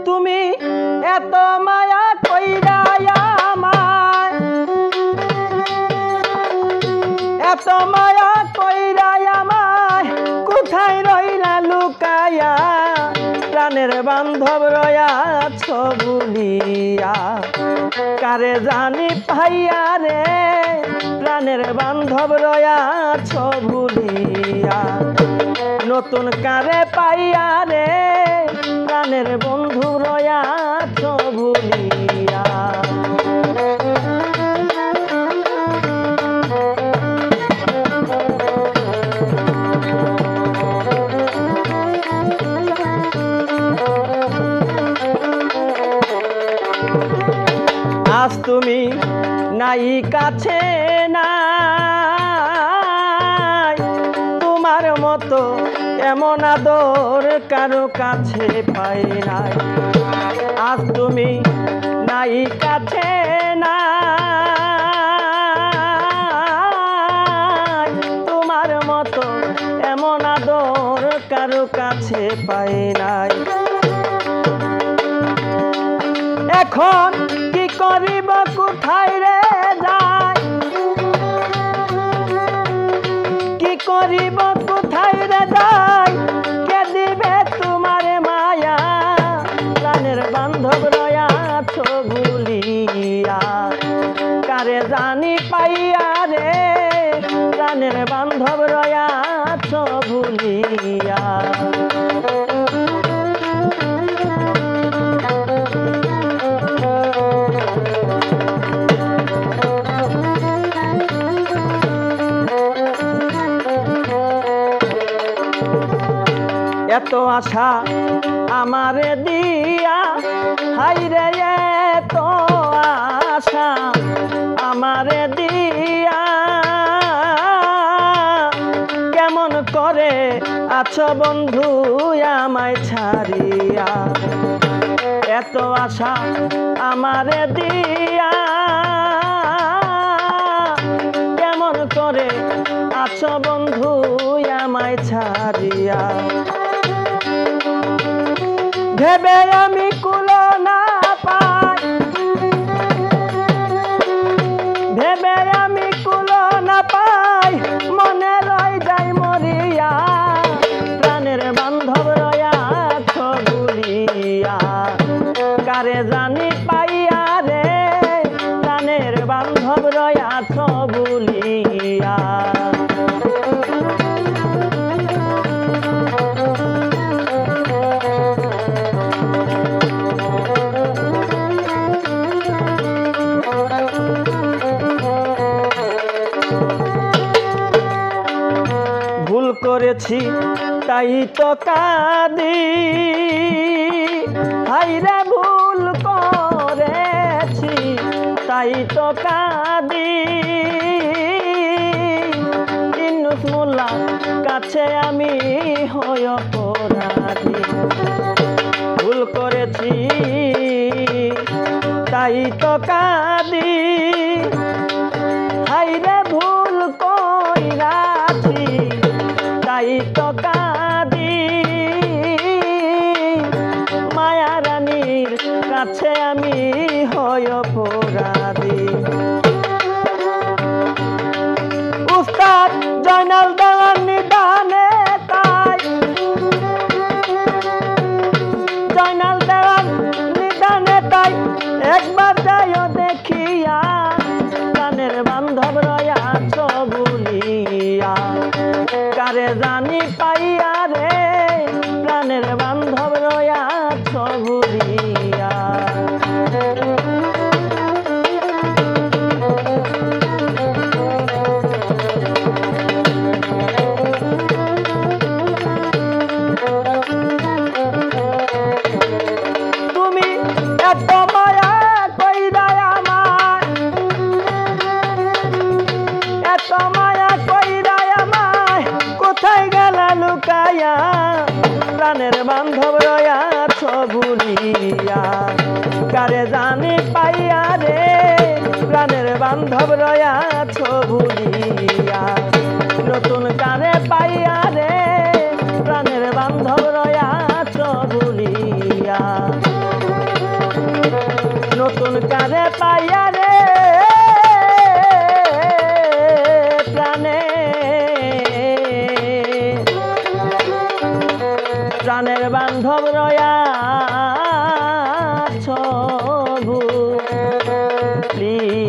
তুমি এত মায়া কইরা আমায়, এত মায়া কইরা আমায় কোথায় রইলা লুকায়া, প্রাণের বান্ধব রয়াছ ভুলিয়া, কারে জানি পাইয়া রে, প্রাণের বান্ধব রয়াছ ভুলিয়া, নতুন কারে পাইয়া রে, প্রাণের বন্ধু রয়াছ ভুলিয়া। আজ তুমি নাই কাছে নাই, তোমার মতো এমন আদর কারো কাছে পাই নাই। আজ তুমি নাই কাছে নাই, তোমার মতো এমন আদর কারো কাছে পাই নাই। এখন কি করিব কোথায় রে যাই, কি করিব কোথায় রে যাই, কে দিবে তোমার মায়া, প্রাণের বান্ধব রয়াছ ভুলিয়া, কারে জানি পাইয়া রে, প্রাণের বান্ধব রয়াছ ভুলিয়া। এত আশা আমারে দিয়া, হাইরে এত আশা আমারে দিয়া, কেমন করে আছো বন্ধু আমায় ছাড়িয়া, এত আশা আমারে দিয়া, কেমন করে আছো বন্ধু আমায় ছাড়িয়া, ভেবে আমি কুলো না পাই, ভেবে আমি কুলো না পাই, মনে রই যাই মরিয়া, প্রাণের বান্ধব রয়াছ ভুলিয়া, কারে জানি পাইয়া রে, প্রাণের বান্ধব রয়াছ ভুলিয়া। ভুল করেছি তাই তো কাঁদি, হাইরে ভুল করেছি তাই তো কাঁদি, ইউনুস মোল্লা কাছে আমি হই অপরাধী, ভুল করেছি তাই তো কাঁদি, হাইরে ভুল কইরাছি তাই তো কাঁদি, মায়া রানীর কাছে আমি হই অপরাধী। উস্তাদ জয়নাল দেওয়ান নিদানে তাই, জয়নাল দেওয়ান নিদানে তাই, একবার যাইও দেখিয়া, প্রাণের বান্ধব রয়াছ ভুলিয়া, কারে জানি পাইয়া রে, প্রাণের বান্ধব রয়াছ ভুলিয়া। তুমি এত মায়া কইরা আমায়, এত মায়া কইরা আমায় কোথায় গেলা লুকায়া, প্রাণের বান্ধব রয়াছ ভুলিয়া, কারে জানি পাইয়া রে, প্রাণের বান্ধব রয়াছ ভুলিয়া, নতুন কারে পাইয়া রে, প্রাণের বান্ধব রয়াছ ভুলিয়া। নতুন কারে পাইয়া রে প্রাণে প্রাণের বান্ধব রয়াছ ভুলি